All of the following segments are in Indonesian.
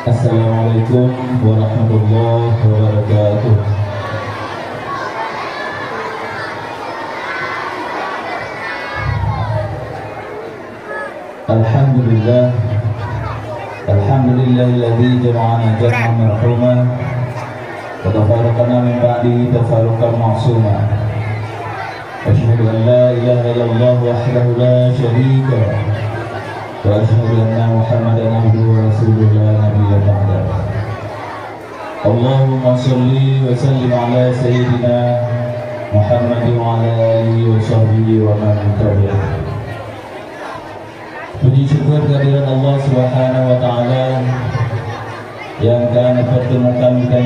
Assalamualaikum warahmatullahi wabarakatuh. Alhamdulillah, alhamdulillahilladzi jama'ana jam'an marhuma wa tafarraqana min ba'dihi tafarruqan ma'suma. Asyhadu an la ilaha illallah wahdahu la syarika lah wa asyhadu anna Muhammadan abduhu wa rasuluhu la nabiyya ba'dah. Allahumma shalli wa sallim ala sayyidina Muhammad wa ala alihi wa sahbihi wa man tabi'ah. Puji syukur kehadiran Allah Subhanahu wa taala yang telah mempertemukan kita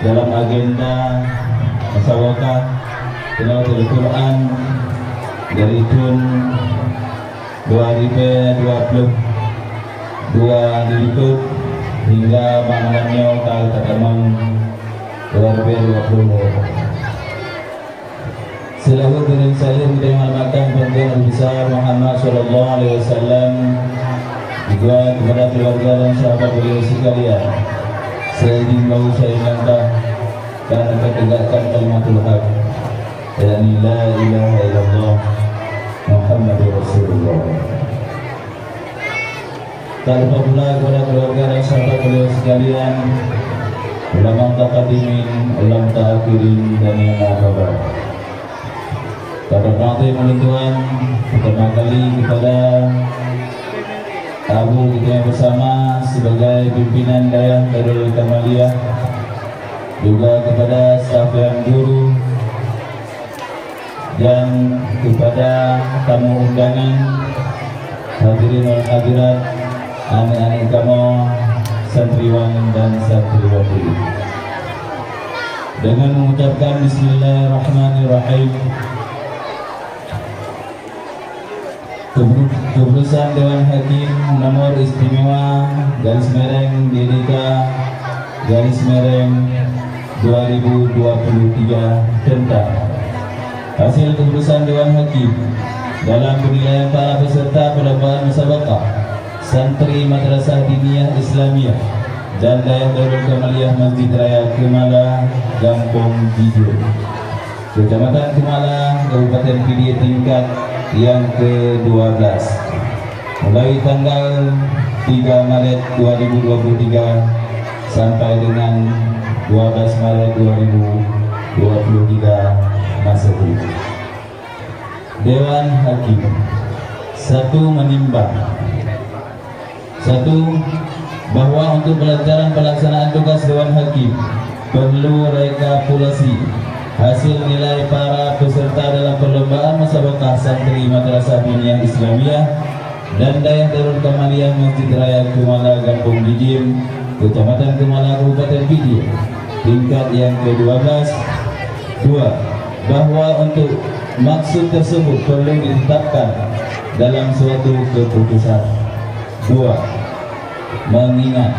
dalam agenda musyawarah tilawatul Quran dari tahun 2022 diikut hingga malamnya tahun 2020. Selalu dengan saya kita mengamalkan pemberian besar Muhammad Sallallahu Alaihi Wasallam juga kepada keluarga dan sahabat beliau sekalian. Saya ingin saya langkah dan akan tegakkan kalimatul haq, yakni la ilaha illallah Muhammadur Rasulullah. Tak lupa pula kepada keluarga dan sahabat beliau sekalian, ulama taqaddimin, ulama ta'akhirin dan yang kabar. Pada waktu menentuan pertama kali kepada Abu kita yang bersama sebagai pimpinan daerah Darul Kamaliyah, juga kepada staf yang guru dan kepada tamu undangan, hadirin wal hadirat, anak-anak kamu santriwan dan santriwati. Dengan mengucapkan Bismillahirrahmanirrahim, keputusan Dewan Hakim nomor istimewa garis miring DDK garis miring 2023 tentang hasil keputusan Dewan Hakim dalam penilaian para peserta perlombaan musabaqah santri Madrasah Diniyah Islamiyah dan Daerah Darul Kamaliyah Masjid Raya Kemala, Gampong Gijo, Kecamatan Kemala, Kabupaten Pidi tingkat yang ke-12 mulai tanggal 3 Maret 2023 sampai dengan 12 Maret 2023 Masehi. Dewan Hakim 1. Menimbang 1. Bahwa untuk pelajaran pelaksanaan tugas Dewan Hakim perlu rekapitulasi hasil nilai para peserta dalam perlombaan musabaqah santri Madrasah Diniyah Islamiyah dan Daerah Darul Kamaliyah Masjid Raya Kemala, Gampong Bijim, Kecamatan Kemala, Kabupaten Pidi, tingkat yang ke-12. 2. Bahwa untuk maksud tersebut perlu ditetapkan dalam suatu keputusan. 2. Mengingat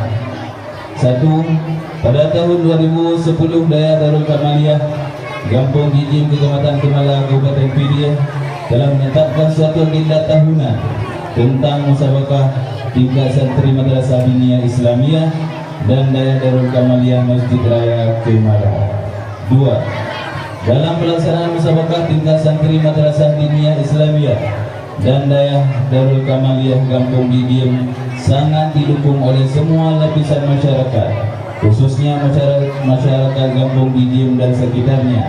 1. Pada tahun 2010 Daerah Darul Kamaliyah Gampong Gijim, Kecamatan Kemala, Kabupaten Pidi telah menetapkan suatu agenda tahunan tentang musabaqah tingkat santri Madrasah Diniyah Islamiyah dan Daerah Darul Kamaliyah Masjid Raya Kemala. 2. Dalam pelaksanaan musabaqah tingkat santri Madrasah Diniyah Islamiyah dan Daerah Darul Kamaliyah Gampong Gijim sangat didukung oleh semua lapisan masyarakat, khususnya masyarakat Gampong Gijim dan sekitarnya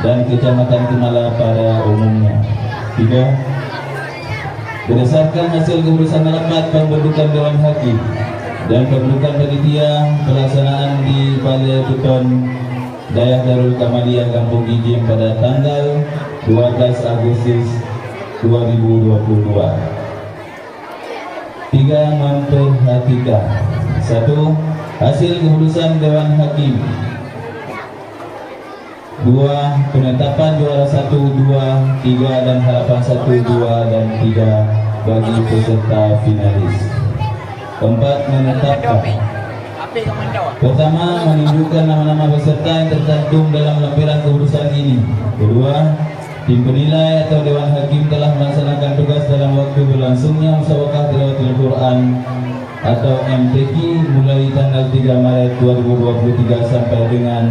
dan Kecamatan Kemala pada umumnya. 3. Berdasarkan hasil keputusan rapat pembentukan Dewan Hakim dan pembentukan panitia pelaksanaan di Balai Beton Daerah Darul Kamaliyah Gampong Gijim pada tanggal 12 Agustus 2022. 3. Memperhatikan 1. Hasil keputusan Dewan Hakim. 2. Penetapan juara 1, 2, 3 dan harapan 1, 2 dan 3 bagi peserta finalis. 4. Menetapkan. Pertama, menunjukkan nama-nama peserta yang tercantum dalam lampiran keputusan ini. Kedua, tim penilai atau Dewan Hakim telah melaksanakan tugas dalam waktu berlangsungnya musabaqah tilawatul Quran atau MTQ mulai tanggal 3 Maret 2023 sampai dengan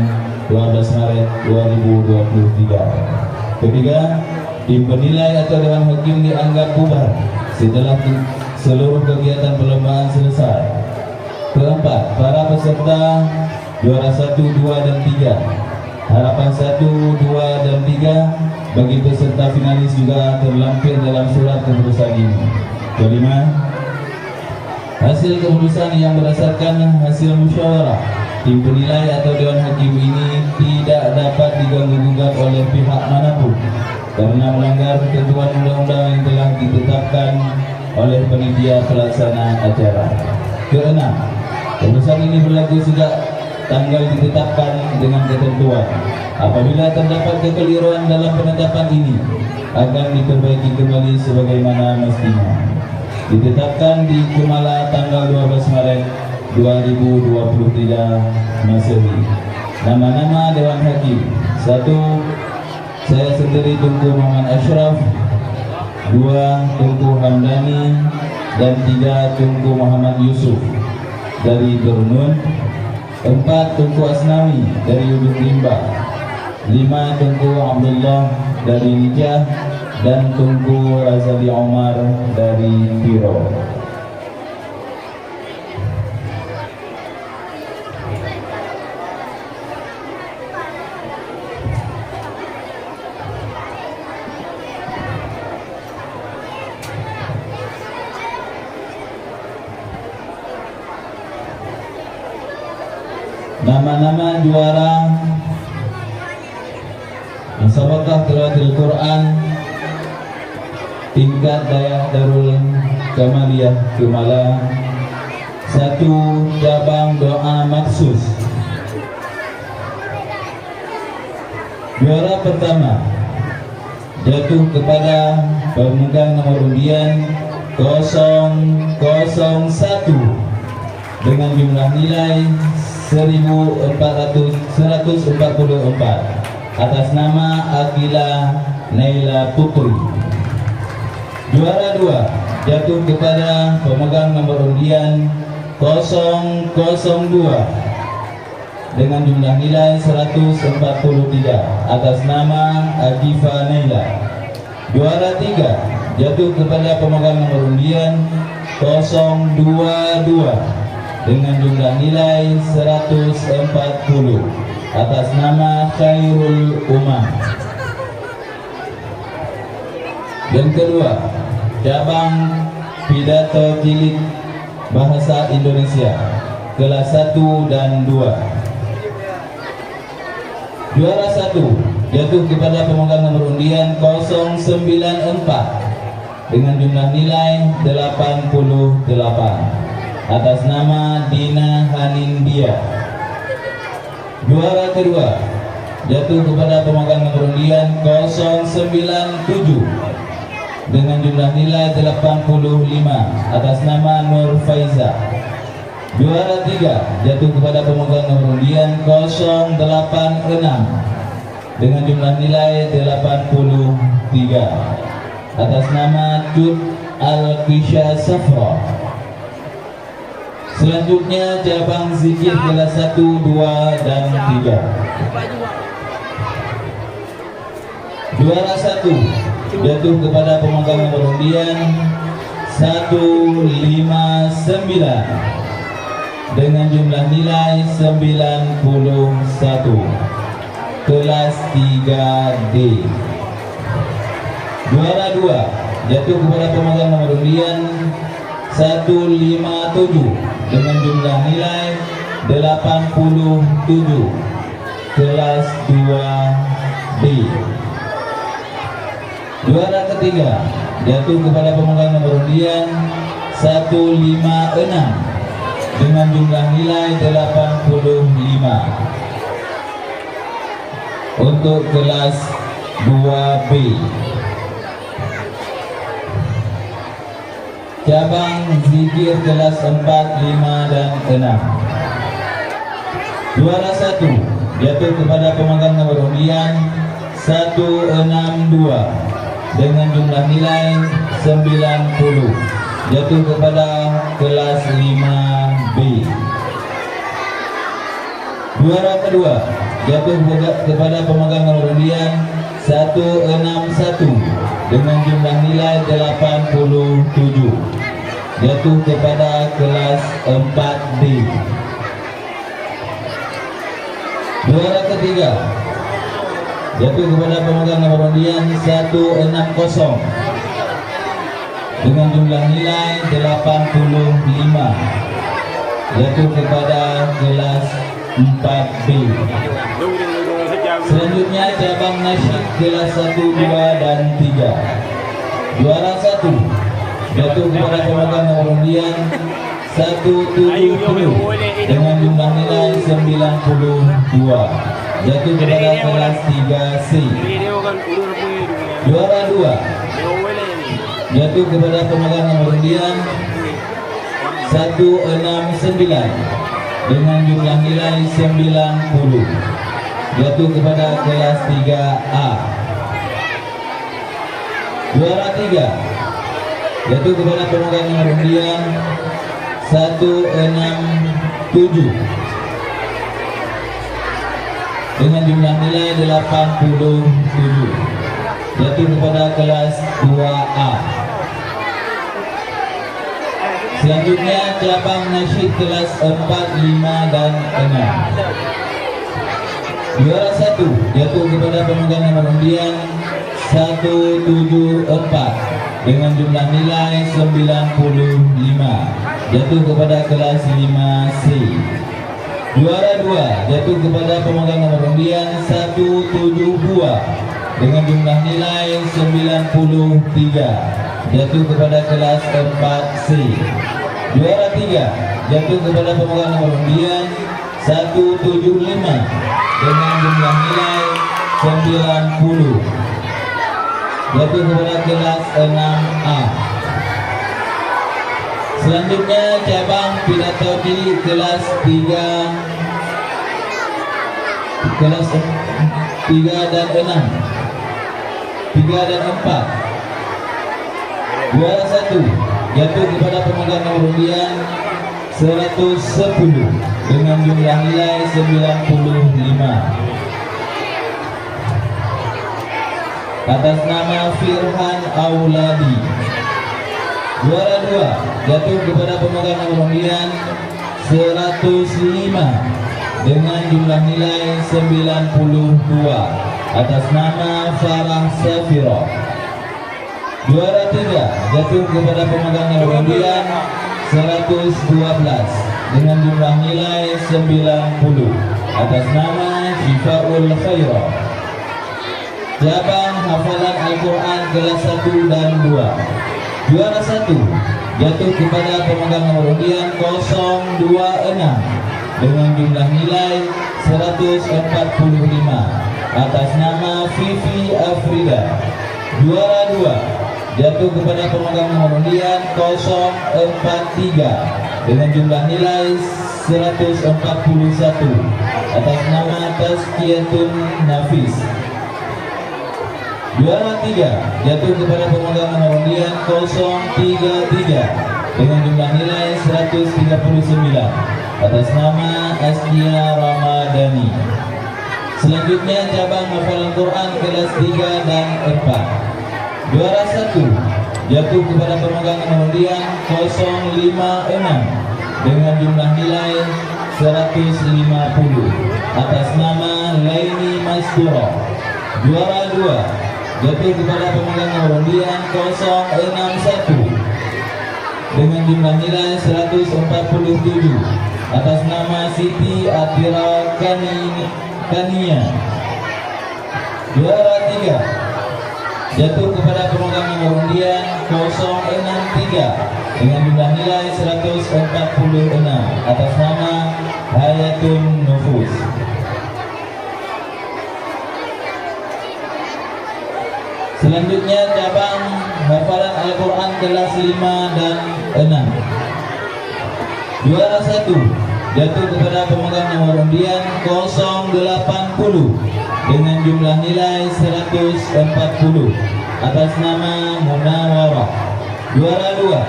12 Maret 2023. Ketiga, tim penilai atau Dewan Hakim dianggap bubar setelah seluruh kegiatan perlombaan selesai. Keempat, para peserta juara 1, 2, dan 3, harapan 1, 2, dan 3 bagi peserta finalis juga terlampir dalam surat keputusan ini. Kelima, hasil keputusan yang berdasarkan hasil musyawarah tim penilai atau Dewan Hakim ini tidak dapat diganggu-gugat oleh pihak manapun karena melanggar ketentuan undang-undang yang telah ditetapkan oleh panitia pelaksana acara. Keenam, keputusan ini berlaku sejak tanggal ditetapkan dengan ketentuan. Apabila terdapat kekeliruan dalam penetapan ini, akan diperbaiki kembali sebagaimana mestinya. Ditetapkan di Kumala tanggal 12 Maret 2023 Masehi. Nama-nama Dewan Hakim: 1. Saya sendiri Tunku Muhammad Ashraf. 2. Tunku Hamdani. Dan 3. Tunku Muhammad Yusuf dari Bernun. 4. Tunku Asnawi dari Ubin Rimba. 5. Tunku Abdullah dari Nijah. Dan Tunku Razali Omar dari Piro. Nama-nama juara Musabaqah Tilawatil Quran tingkat Dayak Darul Kamaliyah Kumala. 1. Cabang doa maksus. Juara pertama jatuh kepada pemegang nomor undian 001 dengan jumlah nilai 144 atas nama Akila Naila Putri. Juara 2 jatuh kepada pemegang nomor undian 002 dengan jumlah nilai 143 atas nama Agifa Naila. Juara 3 jatuh kepada pemegang nomor undian 022 dengan jumlah nilai 140 atas nama Khairul Umam. Yang kedua, cabang pidato jilid bahasa Indonesia kelas 1 dan 2. Juara 1 jatuh kepada pemegang nomor undian 094 dengan jumlah nilai 88 atas nama Dina Hanindia. Juara kedua jatuh kepada pemegang nomor undian 097 dengan jumlah nilai 85 atas nama Nur Faiza. Juara 3 jatuh kepada pemegang nomor undian 086 dengan jumlah nilai 83 atas nama Cut Al-Qisha Safra. Selanjutnya cabang zikir kelas 1, 2, dan 3. Juara 1 jatuh kepada pemegang nomor undian 159 dengan jumlah nilai 91 kelas 3D. Juara 2 jatuh kepada pemegang nomor undian 157 dengan jumlah nilai 87 kelas 2D. Juara ketiga jatuh kepada pemegang nomor undian 156 dengan jumlah nilai 85 untuk kelas 2B. Cabang zikir kelas 4, 5, dan 6. Juara 1 jatuh kepada pemegang nomor undian 162 dengan jumlah nilai 90 jatuh kepada kelas 5 Juara kedua jatuh kepada pemegang nomor undian 161 dengan jumlah nilai 87. Jatuh kepada kelas 4D. Juara ketiga jatuh kepada pemegang nomor undian 160 dengan jumlah nilai 85. Jatuh kepada kelas 4B. Selanjutnya cabang nasyid kelas 1, 2, dan 3. Juara 1 jatuh kepada pemegang nomor undian 170 dengan jumlah nilai 92. Jatuh kepada kelas 3C. Juara 2 jatuh kepada pemegang nomor undian 169 dengan jumlah nilai 90. Jatuh kepada kelas 3A. Juara 3 jatuh kepada pemegang nomor undian 167 dengan jumlah nilai 87. Jatuh kepada kelas 2A. Selanjutnya cabang nasyid kelas 4, 5, dan 6. Juara 1 jatuh kepada pemegang nomor undian 174 dengan jumlah nilai 95. Jatuh kepada kelas 5C. Juara 2 jatuh kepada pemegang nomor undian 172 dengan jumlah nilai 93. Jatuh kepada kelas 4C. Juara 3 jatuh kepada pemegang nomor undian 175 dengan jumlah nilai 90. Jatuh kepada kelas 6A. Selanjutnya cabang pidato di kelas 3 dan 6, 3 dan 4. Juara 1 jatuh kepada pemegang nomor undian 110 dengan jumlah nilai 95. Atas nama Firhan Auladi. Juara 2 jatuh kepada pemegang nomor undian 105 dengan jumlah nilai 92. Atas nama Farah Safira. Juara 3 jatuh kepada pemegang nomor undian 112 dengan jumlah nilai 90. Atas nama Syifaul Khairah. Cabang hafalan Al-Quran kelas 1 dan 2. Juara 1 jatuh kepada pemegang nomor undian 026 dengan jumlah nilai 145. Atas nama Vivi Afrida. Juara 2 jatuh kepada pemegang nomor undian 043 dengan jumlah nilai 141. Atas nama Tazkiyatun Nafis. Juara 3 jatuh kepada pemegang nomor undian 033 dengan jumlah nilai 139. Atas nama Askia Ramadhani. Selanjutnya cabang hafalan Quran kelas 3 dan 4. Juara 1 jatuh kepada pemegang nomor undian 056 dengan jumlah nilai 150. Atas nama Laini Mastura. Juara 2 jatuh kepada pemegang nomor undian 061 dengan jumlah nilai 147. Atas nama Siti Atira Kania. Juara 3 jatuh kepada pemegang nomor undian 063 dengan jumlah nilai 146. Atas nama Hayatun Nufus. Selanjutnya cabang hafalan Al-Quran kelas 5 dan 6. Juara 1 jatuh kepada pemegang nomor undian 080 dengan jumlah nilai 140. Atas nama Munawarah. Juara 2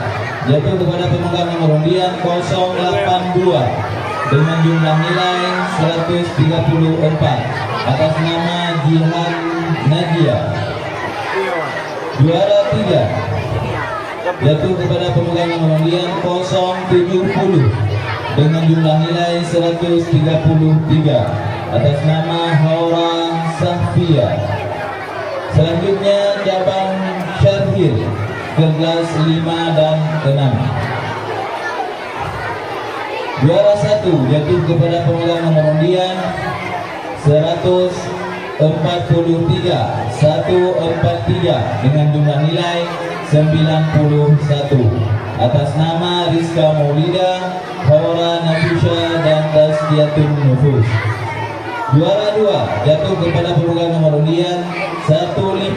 jatuh kepada pemegang nomor undian 082 dengan jumlah nilai 134 atas nama Jihan Nadia. Juara 3 jatuh kepada pemegang nomor undian 070 dengan jumlah nilai 133 atas nama Haura Sahfia. Selanjutnya cabang Syarhir kelas 5 dan 6. Juara 1 jatuh kepada pemegang nomor undian 143 dengan jumlah nilai 91 atas nama Rizka Maulida, Haura Nafisha dan Tazkiyatun Nufus. Juara 2 jatuh kepada pemegang nomor undian 151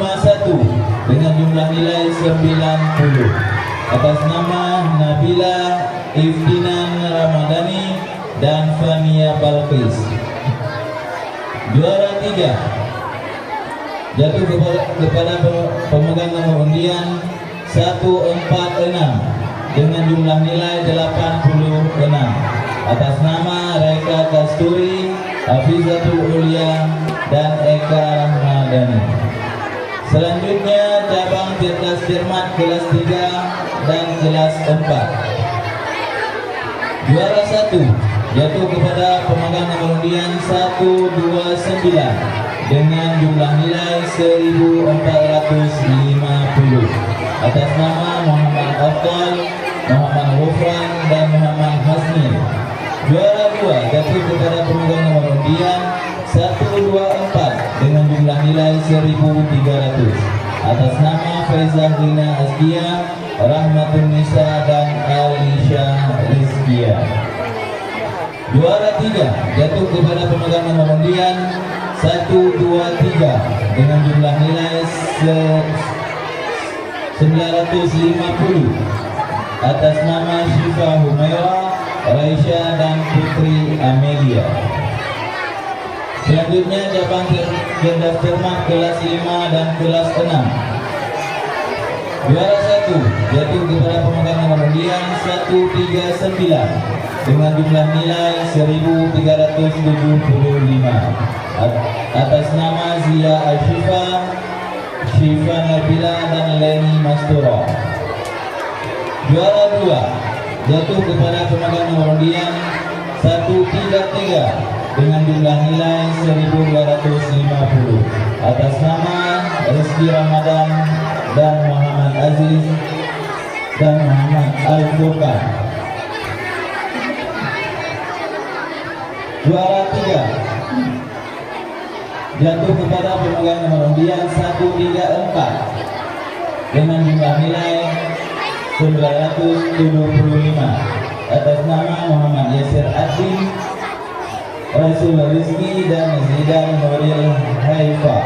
dengan jumlah nilai 90 atas nama Nabila Iftinan Ramadhani dan Fania Balqis. Juara 3 jatuh kepada pemegang nomor undian 146 dengan jumlah nilai 86 atas nama Reka Kasturi, Hafizatul Ulia dan Eka Rahmadani. Selanjutnya cabang cerdas cermat kelas 3 dan kelas 4. Juara 1 jatuh kepada pemegang nomor undian 129 dengan jumlah nilai 1450 atas nama Muhammad Afdal, Muhammad Ghufran dan Muhammad Hasni. Juara 2 jatuh kepada pemegang nomor undian 124 dengan jumlah nilai 1300 atas nama Faizah Rina Azkia, Rahmatun Nisa dan Alisha Rizkia. Juara 3 jatuh kepada pemegang nomor undian 123 dengan jumlah nilai 950 atas nama Syifa Humaira, Raisya dan Putri Amelia. Selanjutnya cabang cerdas cermat kelas 5 dan kelas 6. Juara 1 jatuh kepada pemegang nomor undian 139 dengan jumlah nilai 1375 atas nama Zia Al-Shifa, Syifa Nabila dan Leni Mastura. Juara 2 jatuh kepada pemegang nomor undian 133 dengan jumlah nilai 1250 atas nama Rizki Ramadan dan Muhammad Aziz dan Muhammad Al-Furqan. Juara 3 jatuh kepada pemegang nomor undian 134 dengan jumlah nilai 975 atas nama Muhammad Yasir Adin, Rasul Rizki dan Zidan Nuril Haifa.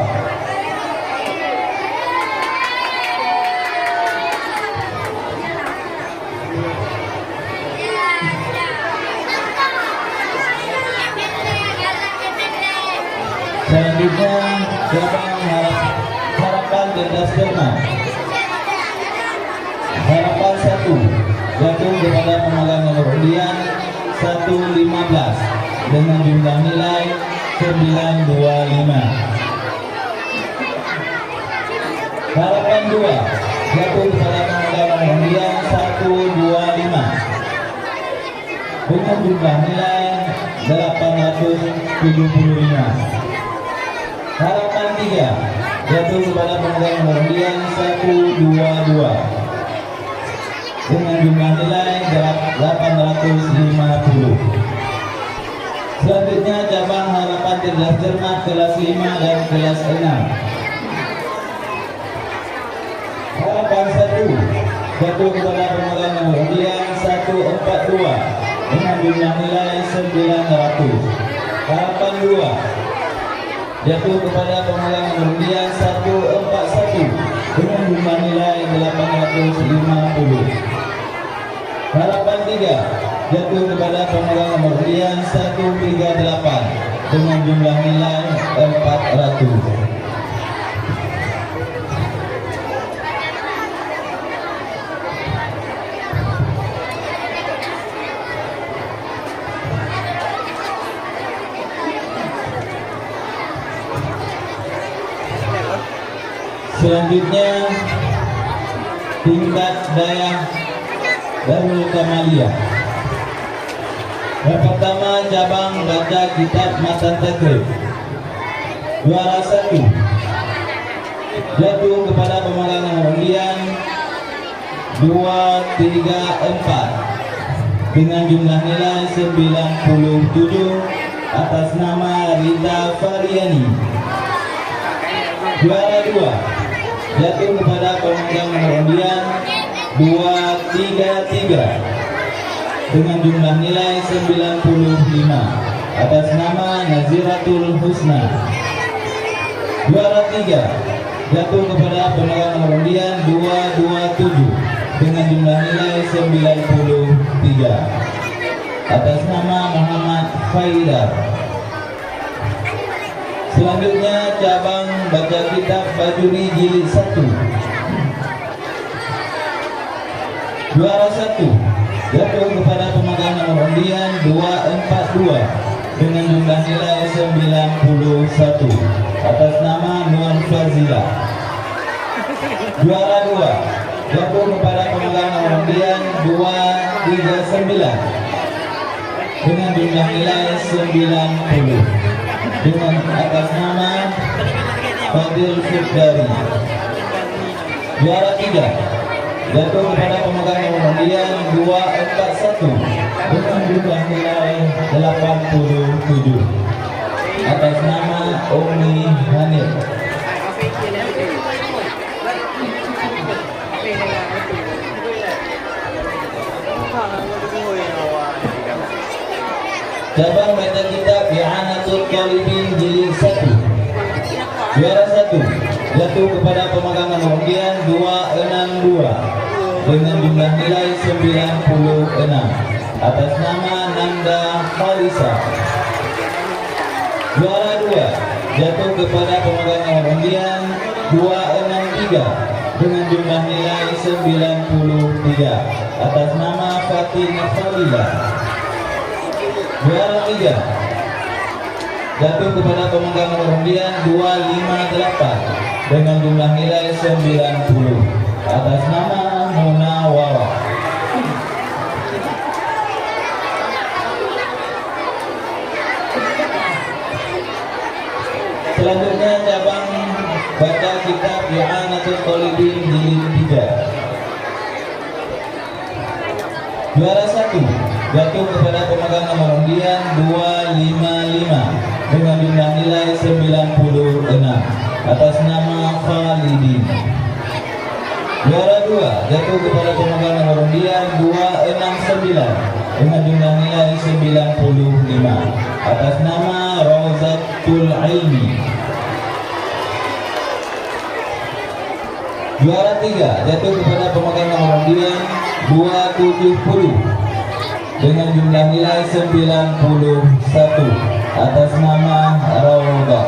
Selanjutnya cabang harapan cerdas cermat. Harapan 1 jatuh kepada pemegang nomor undian 115 dengan jumlah nilai 925. Harapan 2 jatuh kepada pemegang nomor undian 125 dengan jumlah nilai 875. Harapan 3 jatuh kepada pemegang nomor undian 122 dengan jumlah nilai 850. Selanjutnya cabang harapan cerdas cermat kelas 5 dan kelas 6. Harapan 1 jatuh kepada pemegang nomor undian 142 dengan jumlah nilai 900. Harapan 2 jatuh kepada pemegang nomor undian 141 dengan jumlah nilai 850. Harapan 3 jatuh kepada pemegang nomor undian 138 dengan jumlah nilai 400. Selanjutnya tingkat daerah Darul Kamaliyah. Yang pertama cabang baca kitab Matan Takrib. Juara 1 jatuh kepada pemegang nomor undian 2, 3, 4 dengan jumlah nilai 97 atas nama Rita Faryani. Juara 2 jatuh kepada pemegang nomor undian 233 dengan jumlah nilai 95 atas nama Naziratul Husna. Juara 3 jatuh kepada pemegang nomor undian 227 dengan jumlah nilai 93 atas nama Muhammad Faidar. Selanjutnya cabang baca kitab Bajuri jilid 1. Juara 1 jatuh kepada pemegang nomor undian 242 dengan jumlah nilai 91 atas nama Nur Fazila. Juara 2 jatuh kepada pemegang nomor undian 239 dengan jumlah nilai 90 dengan atas nama Fadil Firdari. Juara 3 jatuh kepada pemegang nomor undian 241 dengan jumlah nilai 87 atas nama Umi Hanif. Cabang baca kitab I'anatul Talibin jilid 1. Juara 1 jatuh kepada pemegang nomor undian 262 dengan jumlah nilai 96 atas nama Nanda Khalisa. Juara 2 jatuh kepada pemegang nomor undian 263 dengan jumlah nilai 93 atas nama Fatin Fadila. Juara 3 jatuh kepada pemegang nomor undian 258 dengan jumlah nilai 90 atas nama Munawwarah. Selanjutnya cabang baca kitab I'anatul Talibin jilid 3. Juara 1 jatuh kepada pemegang nomor undian 255 dengan jumlah nilai 96 atas nama Khalidin. Juara 2 jatuh kepada pemegang nomor undian 269 dengan jumlah nilai 95 atas nama Rawzatul Ilmi. Juara 3 jatuh kepada pemegang nomor undian 270 dengan jumlah nilai 91 atas nama Rawdah.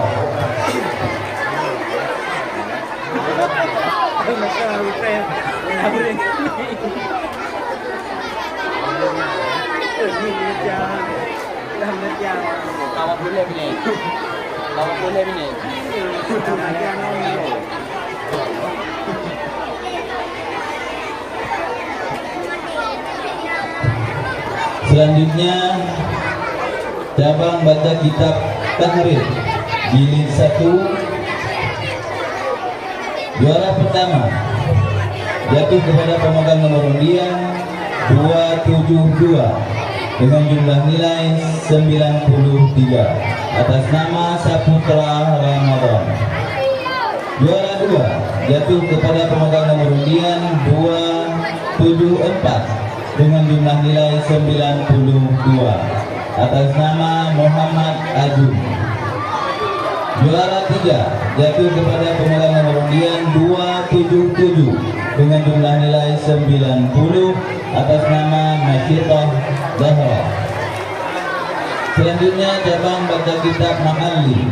Selanjutnya cabang baca kitab Tahrir jilid 1. Juara pertama jatuh kepada pemegang nomor undian 272 dengan jumlah nilai 93 atas nama Saputra Ramadan. Juara 2 jatuh kepada pemegang nomor undian 274 dengan jumlah nilai 92 atas nama Muhammad Ajun. Juara 3 jatuh kepada pemegang nomor undian 277 dengan jumlah nilai 90 atas nama Masyitah Zahra. Selanjutnya cabang baca kitab Mahalli.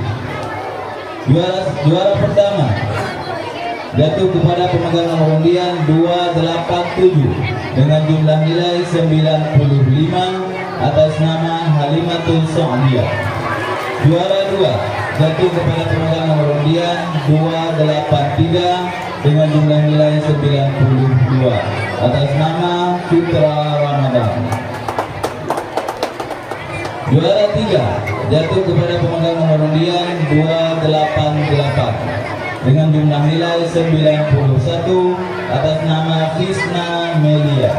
Juara pertama jatuh kepada pemegang nomor undian 287 dengan jumlah nilai 95 atas nama Halimatul Sa'diyah. Juara 2 jatuh kepada pemegang nomor undian 283 dengan jumlah nilai 92 atas nama Fitra Ramadan. Juara 3 jatuh kepada pemegang nomor undian 288 dengan jumlah nilai 91 atas nama Fisna Melia.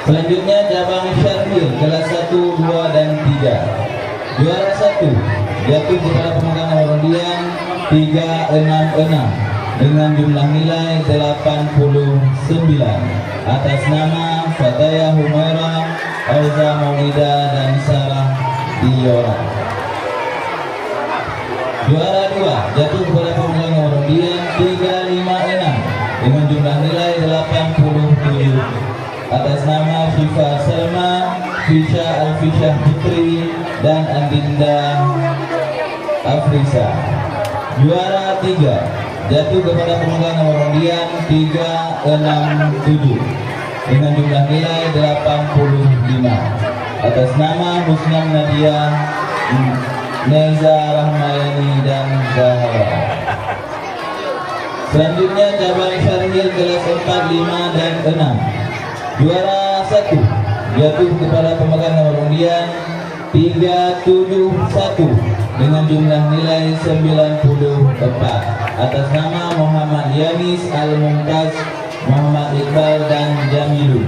Selanjutnya cabang Syarhil kelas 1, 2, dan 3. Juara 1 jatuh kepada pemegang nomor undian 366 dengan jumlah nilai 89 atas nama Fataya Humaira, Auza Maulida, dan Sarah Diora. Juara 2 jatuh kepada pemegang nomor undian 356 dengan jumlah nilai 87 atas nama Syifa Salma, Fisha Alfisyah Putri, dan Andinda Afrisa. Juara 3 jatuh kepada pemegang nomor undian 367 dengan jumlah nilai 85 atas nama Husna Nadia, Neza Rahmayani, dan Zahra. Selanjutnya cabang Syarhil kelas 4, 5, dan 6. Juara 1 jatuh kepada pemegang nomor undian 371 dengan jumlah nilai 94 atas nama Muhammad Yanis Al-Mumtaz, Muhammad Iqbal, dan Jamilu.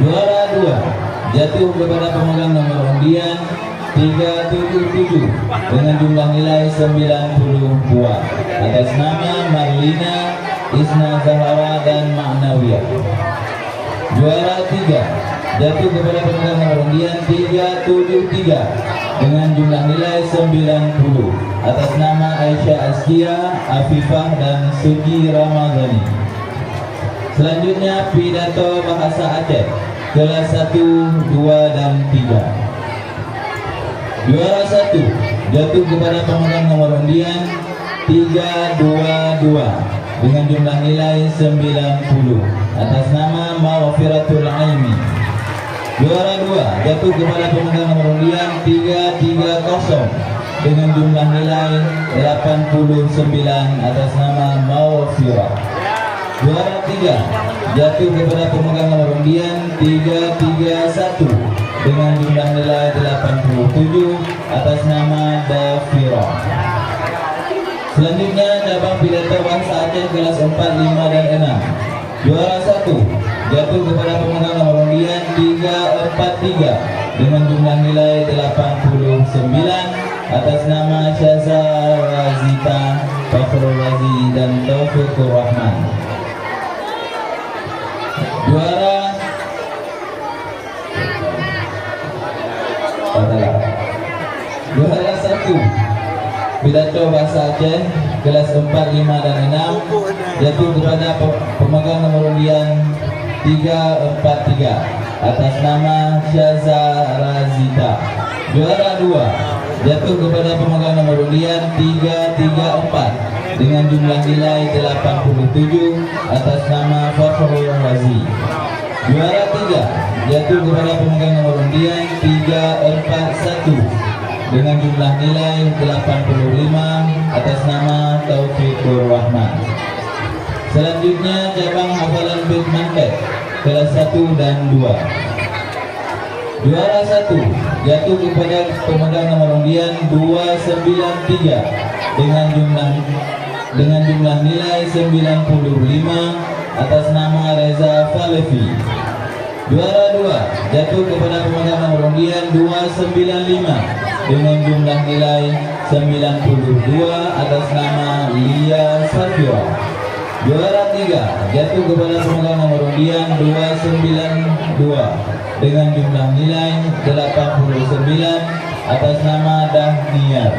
Juara 2 jatuh kepada pemegang nomor undian 377 dengan jumlah nilai 90 buah atas nama Marlina, Isna Zahara, dan Ma'nawiyah. Juara 3 jatuh kepada pemegang nomor undian 373 dengan jumlah nilai 90 atas nama Aisyah Askia, Afifah, dan Sugi Ramadhani. Selanjutnya pidato bahasa Aceh kelas 1, 2, dan 3. Juara 1 jatuh kepada pemegang nomor undian 322 dengan jumlah nilai 90 atas nama Mawfiratul Aimi. Juara 2 jatuh kepada pemegang nomor undian 330 dengan jumlah nilai 89 atas nama Mawfirah. Juara 3 jatuh kepada pemegang nomor undian 331 dengan jumlah nilai 87 atas nama Dafira. Selanjutnya cabang pidato bahasa Aceh kelas 4, 5, dan 6. Juara 1 jatuh kepada pemegang nomor undian 343 dengan jumlah nilai 89 atas nama Syaza Razita, Fakhrul Razi, dan Taufikur Rahman. Juara 1 pidato bahasa Aceh kelas 4, 5, dan 6 jatuh kepada pemegang nomor undian 343 atas nama Syaza Razita. Juara 2 jatuh kepada pemegang nomor undian 334 dengan jumlah nilai 87 atas nama Fakhrul Razi. Juara 3 jatuh kepada pemegang nomor undian 341 dengan jumlah nilai 85 atas nama Taufikur Rahman. Selanjutnya cabang hafalan bait mantek kelas 1 dan 2. Juara 1 jatuh kepada pemegang nomor undian 293 dengan jumlah nilai 95 atas nama Reza Falevi. Juara 2 jatuh kepada pemegang nomor undian 295 dengan jumlah nilai 92 atas nama Lia Safira. Juara 3 jatuh kepada pemegang nomor undian 292 dengan jumlah nilai 89 atas nama Dahniar.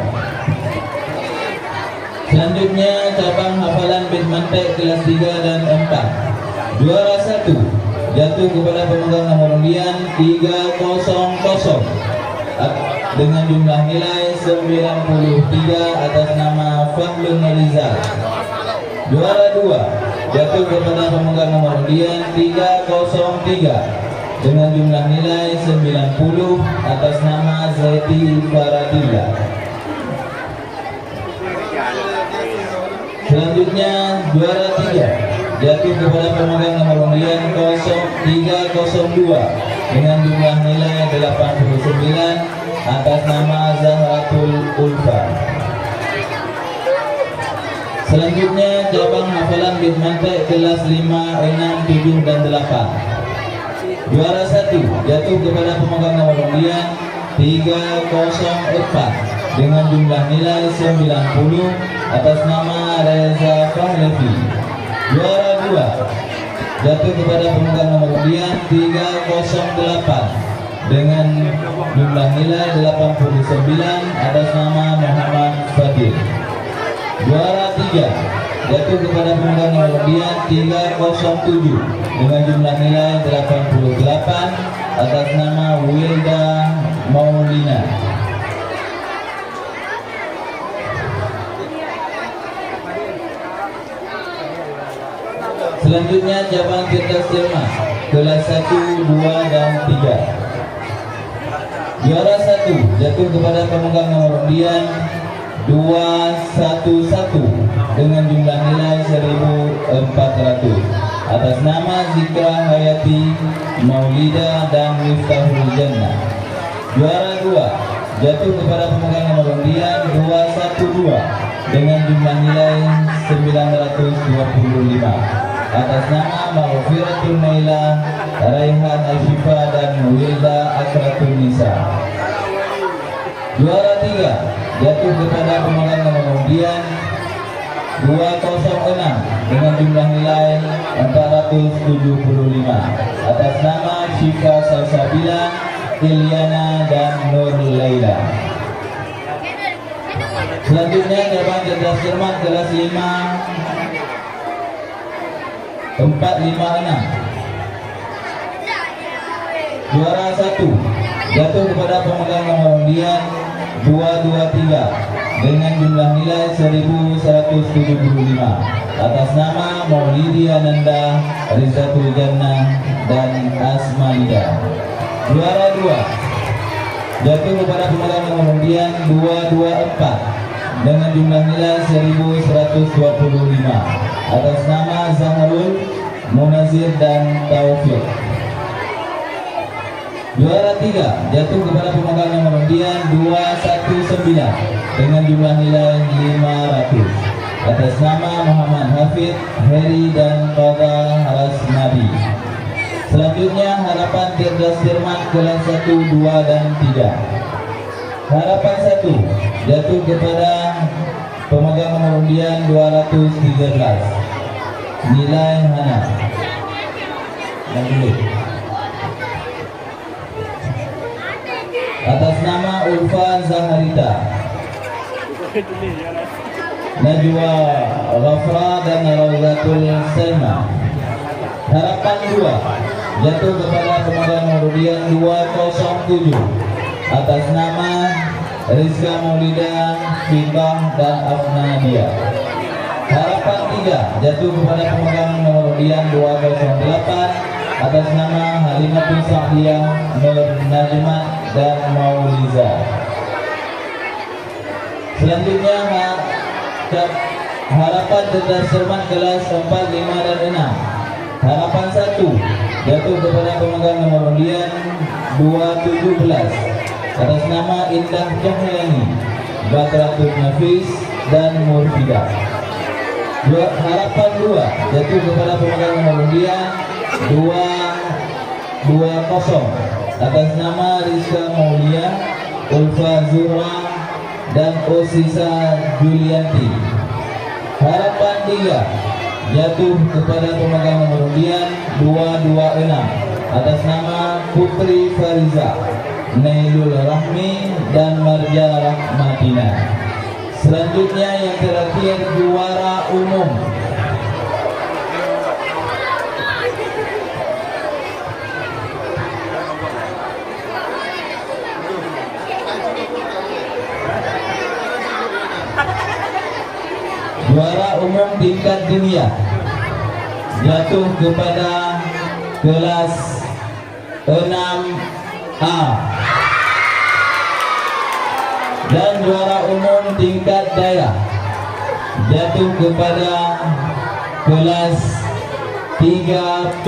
Selanjutnya cabang hafalan bait mantek kelas 3 dan 4. Juara 1 jatuh kepada pemegang nomor undian 300 dengan jumlah nilai 93 atas nama Fadlun Rizal. Juara 2 jatuh kepada pemegang nomor undian 303 dengan jumlah nilai 90 atas nama Zaiti Faradilla. Selanjutnya juara 3 jatuh kepada pemegang nomor undian 0302 dengan jumlah nilai 89 atas nama Zahratul Ulfa. Selanjutnya cabang hafalan Bitmantek kelas 5, 6, 7 dan 8. Juara 1 jatuh kepada pemegang nomor undian 304 dengan jumlah nilai 90 atas nama Reza Fahlevi. Juara 2 jatuh kepada pemegang nomor undian 308 dengan jumlah nilai 89 atas nama Muhammad Fadil. Juara 3 jatuh kepada pemegang nomor undian 307 dengan jumlah nilai 88 atas nama Wilda Maulina. Selanjutnya cabang cerdas cermat kelas 1, 2 dan 3. Juara 1 jatuh kepada pemegang nomor undian 211 dengan jumlah nilai 1400 atas nama Zikra Hayati, Maulida dan Miftahul Jannah. Juara 2 jatuh kepada pemegang nomor undian 212 dengan jumlah nilai 925 atas nama Maghfiratul Naila, Raihan Al-Shifa dan Wilda Akratul Nisa. Juara 3 jatuh kepada pemegang nomor undian 206 dengan jumlah nilai 475 atas nama Syifa Salsabila, Ilyana dan Nur Laila. Selanjutnya cabang cerdas cermat kelas 5 456. Juara 1 jatuh kepada pemegang nomor undian 223 dengan jumlah nilai 1175 atas nama Maulidi Ananda, Rizatul Jannah dan Asmalida. Juara 2 jatuh kepada pemegang nomor undian 224 dengan jumlah nilai 1125 atas nama Zaharul, Munazir dan Taufik. Juara 3 jatuh kepada pemegang nomor undian 219 dengan jumlah nilai 500 atas nama Muhammad Hafid, Heri dan Qadha Rasnabi. Selanjutnya harapan cerdas cermat kelas 1, 2 dan 3. Harapan 1 jatuh kepada pemegang nomor undian 213 nilai Hana. Atas nama Ulfa Zaharita, Najwa Ghafra dan Rawzatul Salma. Harapan 2 jatuh kepada pemegang nomor undian 207 atas nama Rizka Maulida, Fitah dan Afnadia. Harapan 3 jatuh kepada pemegang nomor undian 208 atas nama Halimatul Sa'diyah, Nur Najmat dan Mauliza. Selanjutnya harapan cerdas cermat kelas 4, 5 dan 6. Harapan 1 jatuh kepada pemegang nomor undian 217 atas nama Indah Cahyani, Bakratul Nafis dan Murfidah. Harapan 2 jatuh kepada pemegang nomor undian 220 atas nama Rizka Maulia, Ulfa Zura dan Osisa Julianti. Harapan 3 jatuh kepada pemegang nomor undian 226 atas nama Putri Fariza, Nailul Rahmi dan Marja Rahmatina. Selanjutnya yang terakhir juara umum. Juara umum tingkat dunia jatuh kepada kelas 6A. Dan juara umum tingkat daerah jatuh kepada kelas 3B.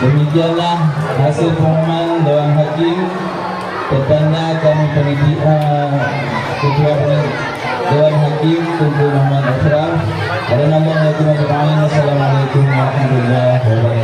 Demikianlah hasil pengumuman Dewan Hakim. Petanda kami Ketua Dewan Hakim Tunku Muhammad Ashraf. Assalamualaikum warahmatullahi wabarakatuh.